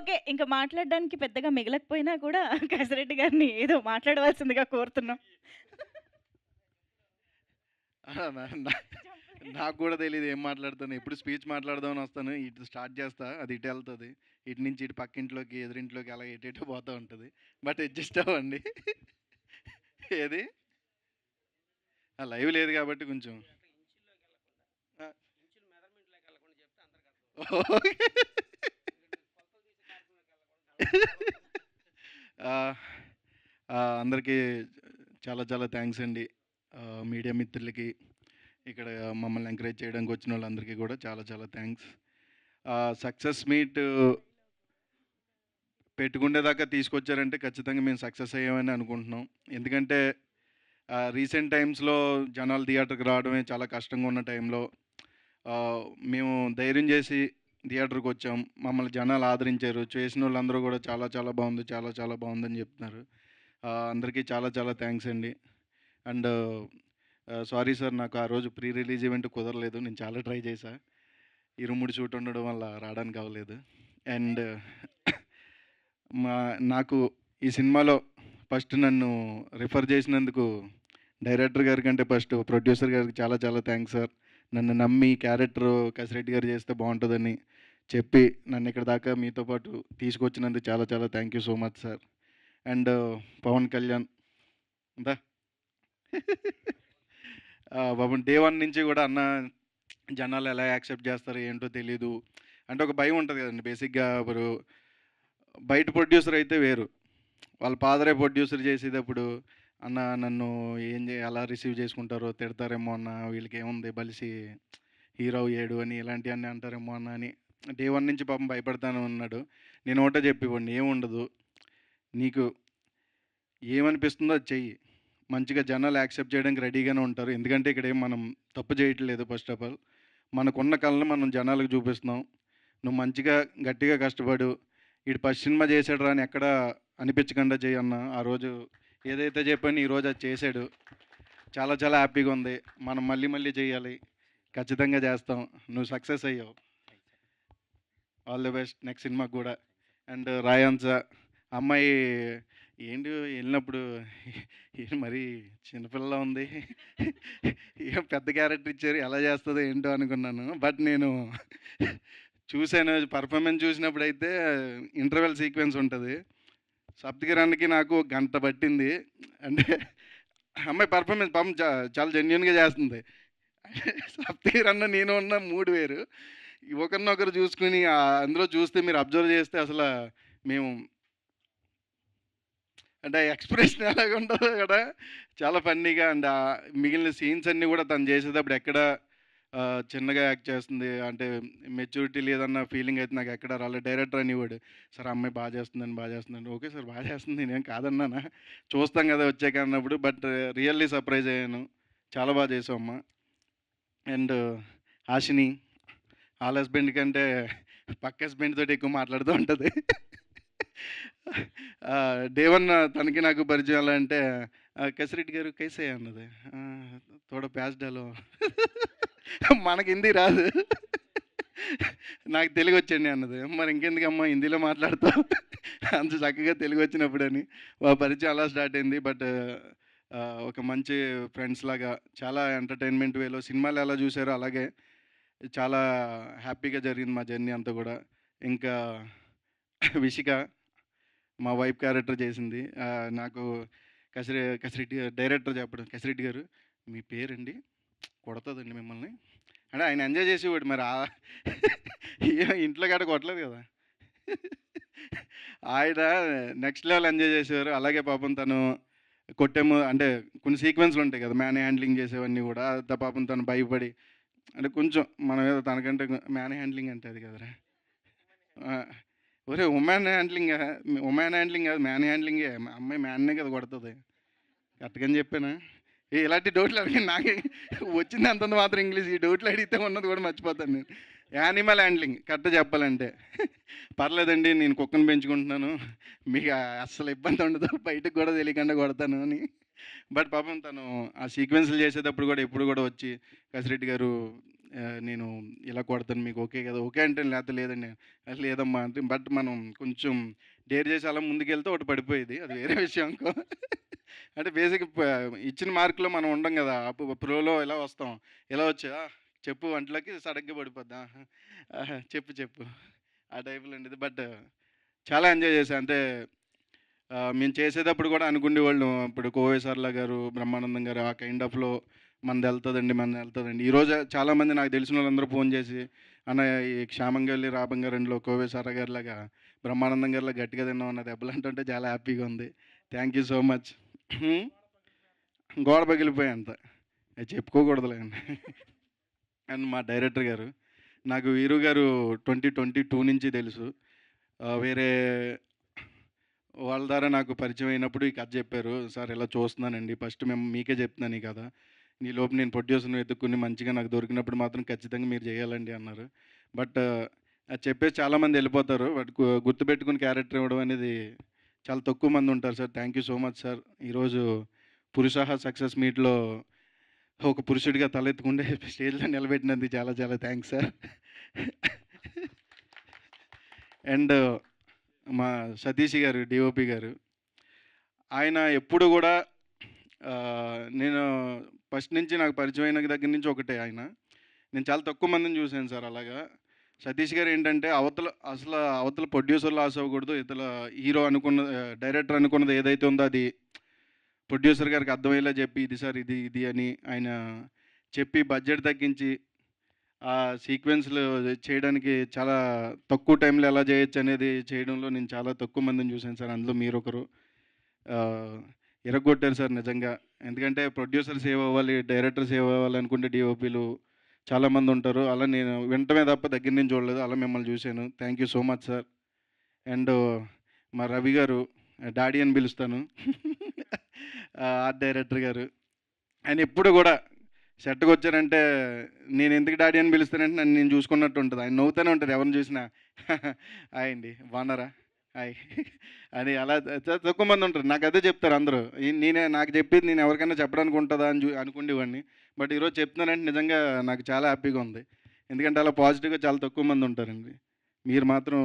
Okay. ఇంక మాట్లాడడానికి పెద్దగా మిగలకపోయినా కూడా కసిరెడ్డి గారిని ఏదో మాట్లాడవలసిందిగా కోరుతున్నాం. ఆ! నాకు కూడా తెలీదు ఏం మాట్లాడతానో. ఎప్పుడు స్పీచ్ మాట్లాడదామని వస్తాను. ఇటు స్టార్ట్ చేస్తా. అది ఇటెళ్తది. ఇటు నుంచి ఇటు పక్కింట్లోకి, ఎదురింట్లోకి అలా ఎటెటో పోతా ఉంటది. బట్ అడ్జస్ట్ అవ్వండి. ఏది? లైవ్ లేదు కాబట్టి కొంచెం. ఆ! ఓకే. ఆహ్, అందరికీ చాలా చాలా థాంక్స్ అండి. మీడియా మిత్రులకి, ఇక్కడ మమ్మల్ని ఎంకరేజ్ చేయడానికి వచ్చినోళ్ళందరికీ కూడా చాలా చాలా థాంక్స్. సక్సెస్ మీట్ పెట్టుకునేదాకా తీసుకొచ్చారంటే ఖచ్చితంగా మేము సక్సెస్ అయ్యామని అనుకుంటున్నాం. ఎందుకంటే రీసెంట్ టైమ్స్‌లో జనాలు థియేటర్‌కి రావడమే చాలా కష్టంగా ఉన్న టైంలో ఆహ్, మేము ధైర్యం చేసి థియేటర్‌కొచ్చాం. మమ్మల్ని జనాలు ఆదరించారు. చేసినోళ్ళందరూ కూడా చాలా చాలా బావుంది, చాలా చాలా బావుందని చెప్తున్నారు. అందరికీ చాలా చాలా థాంక్స్ అండి. అండ్ సారీ సార్, నాకు ఆ రోజు ప్రీ రిలీజ్ ఈవెంట్ కుదరలేదు. నేను చాలా ట్రై చేశా. ఇరుముడి షూట్ ఉండడం వల్ల రావడానికి అవ్వలేదు. అండ్ నాకు ఈ సినిమాలో ఫస్ట్ నన్ను రిఫర్ చేసినందుకు డైరెక్టర్ గారి కంటే ఫస్ట్ ప్రొడ్యూసర్ గారికి చాలా చాలా థ్యాంక్స్ సార్. నన్ను నమ్మి క్యారెక్టర్ కసిరెడ్డి గారు చేస్తే బాగుంటుందని చెప్పి నన్ను ఇక్కడ దాకా మీతో పాటు తీసుకొచ్చినందుకు చాలా చాలా thank you so much sir. And Pawan Kalyan దా పాపం డే వన్ నుంచి కూడా అన్న జనాలు ఎలా యాక్సెప్ట్ చేస్తారో ఏంటో తెలీదు. అంటే ఒక భయం ఉంటుంది కదండి బేసిక్గా. ఇప్పుడు బయట ప్రొడ్యూసర్ అయితే వేరు. వాళ్ళ ఫాదరే ప్రొడ్యూసర్ చేసేటప్పుడు, అన్న నన్ను ఎలా రిసీవ్ చేసుకుంటారో, తిడతారేమో అన్న, వీళ్ళకేముంది బలిసి హీరో అయ్యాడు అని ఇలాంటివన్నీ అంటారేమో అన్న అని డే వన్ నుంచి పాపం భయపడతానే ఉన్నాడు. నేను ఒకటే చెప్పేవాడిని, ఏముండదు, నీకు ఏమనిపిస్తుందో అది చెయ్యి. మంచిగా జనాలు యాక్సెప్ట్ చేయడానికి రెడీగానే ఉంటారు. ఎందుకంటే ఇక్కడ ఏం మనం తప్పు చేయట్లేదు. ఫస్ట్ ఆఫ్ ఆల్ మనకున్న కళను మనం జనాలకు చూపిస్తున్నాం. నువ్వు మంచిగా గట్టిగా కష్టపడు. ఈడు ఫస్ట్ సినిమా చేసాడు రా అని ఎక్కడ అనిపించకుండా చెయ్యన్న. ఆ రోజు ఏదైతే చెప్పానో ఈరోజు అది చేశాడు. చాలా చాలా హ్యాపీగా ఉంది. మనం మళ్ళీ మళ్ళీ చేయాలి. ఖచ్చితంగా చేస్తాం. నువ్వు సక్సెస్ అయ్యావు. ఆల్ ది బెస్ట్ నెక్స్ట్ సినిమాకి కూడా. అండ్ రాయాన్స అమ్మాయి ఏంటి వెళ్ళినప్పుడు మరీ చిన్నపిల్లలా ఉంది. ఏం పెద్ద క్యారెక్టర్ ఇచ్చారు, ఎలా చేస్తుందో ఏంటో అనుకున్నాను. బట్ నేను చూశాను, పర్ఫార్మెన్స్ చూసినప్పుడు అయితే ఇంటర్వెల్ సీక్వెన్స్ ఉంటుంది. సప్తగిరానికి నాకు గంట పట్టింది. అంటే అమ్మాయి పర్ఫార్మెన్స్ పాపం చాలా జెన్యున్గా చేస్తుంది. సప్తగిరన్న నేను ఉన్న మూడు వేరు. ఒకరినొకరు చూసుకుని అందులో చూస్తే మీరు అబ్జర్వ్ చేస్తే అసలు మేము అంటే ఎక్స్ప్రెషన్ ఎలాగ ఉంటుందో కూడా చాలా ఫన్నీగా. అండ్ మిగిలిన సీన్స్ అన్నీ కూడా తను చేసేటప్పుడు ఎక్కడ చిన్నగా యాక్ట్ చేస్తుంది అంటే మెచ్యూరిటీ లేదన్న ఫీలింగ్ అయితే నాకు ఎక్కడ రాలేదు. డైరెక్టర్ అనేవాడు, సార్ అమ్మాయి బాగా చేస్తుందని, బాగా చేస్తుందండి. ఓకే సార్, బాగా చేస్తుంది, నేనేం కాదన్నానా, చూస్తాం కదా వచ్చాక అన్నప్పుడు. బట్ రియల్లీ సర్ప్రైజ్ అయ్యాను. చాలా బాగా చేసావు అమ్మ. అండ్ హాషిని వాళ్ళ హస్బెండ్ కంటే పక్క హస్బెండ్ తోటి ఎక్కువ మాట్లాడుతూ ఉంటుంది. డే వన్ తనకి నాకు పరిచయం ఎలా అంటే, కసిరెడ్డి గారు కైసే అన్నది. తోడ ప్యాస్ డాలో. మనకి హిందీ రాదు, నాకు తెలుగు వచ్చండి అన్నది. మరి ఇంకెందుకమ్మా హిందీలో మాట్లాడతావు అంత చక్కగా తెలుగు వచ్చినప్పుడని పరిచయం అలా స్టార్ట్ అయింది. బట్ ఒక మంచి ఫ్రెండ్స్ లాగా చాలా ఎంటర్టైన్మెంట్ వేలో సినిమాలు ఎలా చూసారో అలాగే చాలా హ్యాపీగా జరిగింది మా జర్నీ అంతా కూడా. ఇంకా విషిక మా వైఫ్ క్యారెక్టర్ చేసింది. నాకు కసిరెడ్డి డైరెక్టర్ చెప్పడం, కసిరెడ్డి గారు మీ పేరండి కొడతదండి మిమ్మల్ని అంటే ఆయన ఎంజాయ్ చేసేవాడు. మరి ఇంట్లో గట్ట కొట్టలేదు కదా. ఆయన నెక్స్ట్ లెవెల్ ఎంజాయ్ చేసేవారు. అలాగే పాపం తను కొట్టేమో అంటే కొన్ని సీక్వెన్స్లు ఉంటాయి కదా, మ్యాన్ హ్యాండ్లింగ్ చేసేవన్నీ కూడా పాపం తను భయపడి అంటే కొంచెం మనం ఏదో తనకంటే మ్యాన్ హ్యాండ్లింగ్ అంటే అది కదరా. ఒరే ఉమెన్ హ్యాండ్లింగ్ కాదు, మ్యాన్ హ్యాండ్లింగే. అమ్మాయి మ్యాన్నే కదా కొడుతుంది. కరెక్ట్గా చెప్పానా? ఇలాంటి డౌట్లు అడిగి నాకే వచ్చింది అంతంత మాత్రం ఇంగ్లీష్. ఈ డౌట్లు అడిగితే ఉన్నది కూడా మర్చిపోతాను నేను. యానిమల్ హ్యాండ్లింగ్ కరెక్ట్ చెప్పాలంటే. పర్లేదండి, నేను కుక్కను పెంచుకుంటున్నాను, మీకు అస్సలు ఇబ్బంది ఉండదు, బయటకు కూడా తెలియకుండా కొడతాను అని. బట్ పాపం తను ఆ సీక్వెన్స్లు చేసేటప్పుడు కూడా ఎప్పుడు కూడా వచ్చి, కసిరెడ్డి గారు నేను ఇలా కొడతాను మీకు ఓకే కదా! ఓకే అంటే లేతే లేదండి. లేదమ్మా అంటే బట్ మనం కొంచెం డేర్ చేసి అలా ముందుకెళ్తే ఒకటి పడిపోయేది. అది వేరే విషయం అనుకో. అంటే బేసిక్ ఇచ్చిన మార్కులో మనం ఉండం కదా! ప్రోలో ఎలా వస్తాం. ఎలా వచ్చా చెప్పు అంట్లోకి సడెన్‌గా పడిపోద్ది. ఆహా! ఆహా! చెప్పు చెప్పు. ఆ టైప్‌లో ఉండేది. బట్ చాలా ఎంజాయ్ చేశా. అంటే మేము చేసేటప్పుడు కూడా అనుకునేవాళ్ళం. ఇప్పుడు 'కోవేశ్వర్ల' గారు, 'బ్రహ్మానందం' గారు ఆ కైండ్ ఆఫ్‌లో మనదెళ్తదండి, మనదెళ్తదండి. ఈరోజు చాలామంది నాకు తెలిసినోళ్ళందరూ ఫోను చేసి, "అన్న ఈ 'క్షేమంగా వెళ్లి రాబంగా 2లో' 'కోవేశ్వర' గారిలాగా, 'బ్రహ్మానందం' గారిలాగా గట్టిగా తిన్నామన్న దెబ్బలంటుంటే చాలా హ్యాపీగా ఉంది. Thank you so much." హ్మ్. గోడ పగిలిపోయేంత. అది చెప్పుకోకూడదులేండి. అండ్ మా డైరెక్టర్ గారు, నాకు 'వీరు' గారు 2022 నుంచి తెలుసు. వేరే వాళ్ళ ద్వారా నాకు పరిచయం అయినప్పుడు ఈ కథ చెప్పారు. "సార్ ఇలా చూస్తున్నానండి. ఫస్ట్ మీకే చెప్తున్నాను ఈ కథ. ఈలోపు నేను ప్రొడ్యూసర్‌ని వెతుక్కొని మంచిగా నాకు దొరికినప్పుడు మాత్రం ఖచ్చితంగా మీరు చేయాలండి" అన్నారు. బట్ అది చెప్పేసి చాలామంది వెళ్ళిపోతారు. బట్ గుర్తుపెట్టుకుని క్యారెక్టర్ ఇవ్వడం అనేది చాలా తక్కువ మంది ఉంటారు sir. Thank you so much sir. ఈరోజు 'పురుషాహ' సక్సెస్ మీట్‌లో ఒక పురుషుడిగా తలెత్తుకుంటే స్టేజ్‌లో నిలబెట్టినందుకు చాలా చాలా థాంక్స్ సార్. అండ్ మా సతీష్ గారు, డీఓపీ గారు. ఆయన ఎప్పుడు గూడా నేను ఫస్ట్ నుంచి నాకు పరిచయం అయిన దగ్గర నుంచి ఒకటే ఆయన. నేను చాలా తక్కువ మందిని చూసాను సార్ అలాగా. సతీష్ గారు ఏంటంటే అవతల ప్రొడ్యూసర్ లాస్ అవ్వకూడదు. ఇతల హీరో అనుకున్న డైరెక్టర్ అనుకున్నది ఏదైతే ఉందో అది ప్రొడ్యూసర్ గారికి అర్థమయ్యేలా చెప్పి, ఇది సార్ ఇది, ఇది అని ఆయన చెప్పి బడ్జెట్ తగ్గించి ఆ సీక్వెన్స్‌లు చేయడానికి చాలా తక్కువ టైంలో ఎలా చేయొచ్చనేది చేయడంలో నేను చాలా తక్కువ మందిని చూసాను సార్. అందులో మీరొకరు. ఆహ్, ఇరగ్గొట్టారు సార్ నిజంగా. ఎందుకంటే ప్రొడ్యూసర్ సేవ్ అవ్వాలి, డైరెక్టర్ సేవ్ అవ్వాలనుకుంటే డీఓపీలు చాలామందుంటారు. అలా నేను వినటమే తప్ప దగ్గర నుంచి చూడలేదు. అలా మిమ్మల్ని చూసాను. Thank you so much sir. And మా రవి గారు డాడీ అని పిలుస్తాను. ఆర్ట్ డైరెక్టర్ గారు. ఆయన ఎప్పుడు గూడా సెట్‌కొచ్చారంటే నేనెందుకు డాడీ అని పిలుస్తానంటే నన్ను నేను చూసుకున్నట్టు ఉంటది. ఆయన నవ్వుతూనే ఉంటారు ఎవరిని చూసినా. హాయ్ అండి. బాగున్నారా? హాయ్. అని అలా తక్కువ మంది ఉంటారు. నాకదే చెప్తారు అందరూ. నాకు చెప్పేది నేను ఎవరికైనా చెప్పడానికి ఉంటదా అని అనుకునేవాడిని. బట్ ఈరోజు చెప్తున్నానంటే నిజంగా నాకు చాలా హ్యాపీగా ఉంది. ఎందుకంటే అలా పాజిటివ్‌గా చాలా తక్కువ మంది ఉంటారండి. మీరు మాత్రం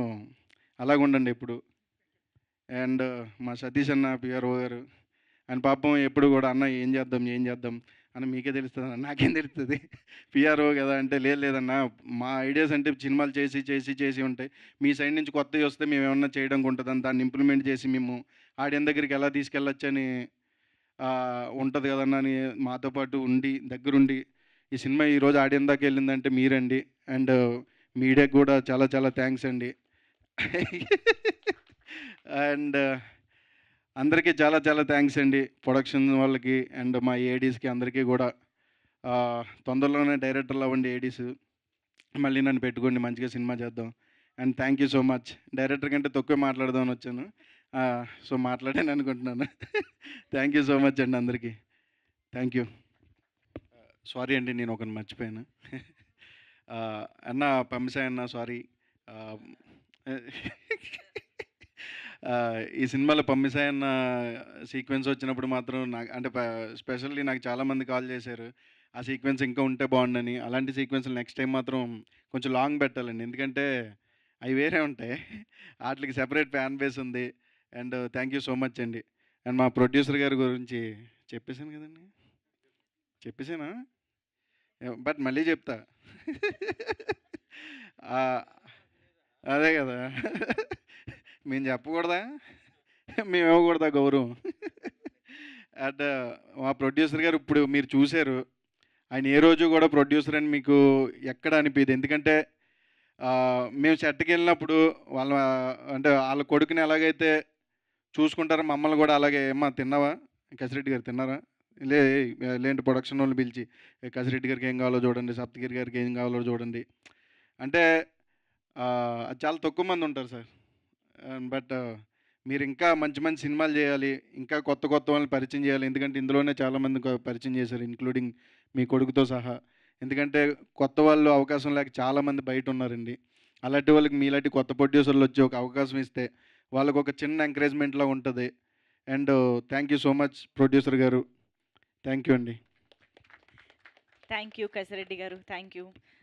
అలాగుండండి ఎప్పుడు. అండ్ మా సతీష్ అన్న పిఆర్ఓ గారు. ఆయన పాపం ఎప్పుడు గూడా అన్న ఏం చేద్దాం? ఏం చేద్దాం? అన్న మీకే తెలుస్తదన్న. నాకేం తెలుస్తది? పీఆర్ఓ గదా! అంటే లేదు లేదన్నా మా ఐడియాస్ అంటే సినిమాలు చేసి ఉంటాయి. మీ సైడ్ నుంచి కొత్తయొస్తే మేమేమన్నా చేయడానికి ఉంటదని దాన్ని ఇంప్లిమెంట్ చేసి మేము ఆడియన్స్ దగ్గరికి ఎలా తీసుకెళ్ళొచ్చని ఉంటది గదన్నా అని మాతో పాటు ఉండి దగ్గరుండి ఈ సినిమా ఈరోజు ఆడియన్స్ దాకా ఎళ్ళిందంటే మీరండి. అండ్ మీడియాకి గూడా చాలా చాలా థాంక్స్ అండి. అండ్ అందరికీ చాలా చాలా థ్యాంక్స్ అండి. ప్రొడక్షన్ వాళ్ళకి అండ్ మా ఏడీస్‌కి అందరికీ గూడా. తొందరలోనే డైరెక్టర్లు అవ్వండి ఏడీస్. మళ్ళీ నన్ను పెట్టుకోండి మంచిగా సినిమా చేద్దాం. And thank you so much. Director కంటే తక్కువే మాట్లాడదామని వచ్చాను. సో, మాట్లాడాను అనుకుంటున్నాను. థ్యాంక్ యూ సో మచ్ అండి అందరికీ. Thank you. సారీ అండి నేను ఒకరిని మర్చిపోయాను. అన్న పంపిసాయి అన్న సారీ. ఆహ్, ఈ సినిమాలో పంపిసాయి అన్న సీక్వెన్స్ వచ్చినప్పుడు మాత్రం నాకు అంటే స్పెషల్లీ నాకు చాలామంది కాల్ చేశారు. ఆ సీక్వెన్స్ ఇంకా ఉంటే బాగుండని. అలాంటి సీక్వెన్స్‌లు నెక్స్ట్ టైమ్ మాత్రం కొంచెం లాంగ్ పెట్టాలండి. ఎందుకంటే అవి వేరే ఉంటాయి. ఆటిలకి సెపరేట్ ఫ్యాన్ బేస్ ఉంది. And thank you so much అండి. అండ్ మా ప్రొడ్యూసర్ గారి గురించి చెప్పేసాను కదండీ! చెప్పేసానా? బట్ మళ్ళీ చెప్తా. ఆహ్, అదే గదా! మేము చెప్పకూడదా? మేము ఇవ్వకూడదా గౌరవం? అండ్ మా ప్రొడ్యూసర్ గారు ఇప్పుడు మీరు చూసారు. ఆయన ఏ రోజు గూడా ప్రొడ్యూసర్ అని మీకు ఎక్కడ అనిపియదు. ఎందుకంటే మేము సెట్‌కెళ్ళినప్పుడు వాళ్ళ అంటే ఆళ్ళ కొడుకుని ఎలాగైతే చూసుకుంటారో మమ్మల్ని గూడా అలాగే "ఏమ్మా తిన్నావా? కసిరెడ్డి గారు తిన్నారా? లేండి ప్రొడక్షనోళ్ళని పిలిచి కసిరెడ్డి గారికి ఏం కావాలో చూడండి. సప్తగిరి గారికి ఏం కావాలో చూడండి." అంటే అది చాలా తక్కువ మంది ఉంటారు సార్. బట్ మీరింకా మంచి మంచి సినిమాలు జేయాలి. ఇంకా కొత్త కొత్త వాళ్ళని పరిచయం జేయాలి. ఎందుకంటే ఇందులోనే చాలామంది పరిచయం చేశారు. ఇంక్లూడింగ్ మీ కొడుకుతో సహా. ఎందుకంటే కొత్త వాళ్ళు అవకాశం లేక చాలామంది బయటున్నారండి. అలాంటి వాళ్ళకి మీలాంటి కొత్త ప్రొడ్యూసర్‌లొచ్చి ఒక అవకాశం ఇస్తే వాళ్ళకొక చిన్న ఎంకరేజ్‌మెంట్‌లా ఉంటది. And thank you so much producer గారు. థ్యాంక్ యూ అండి. థ్యాంక్ యూ కసిరెడ్డి గారు. Thank you.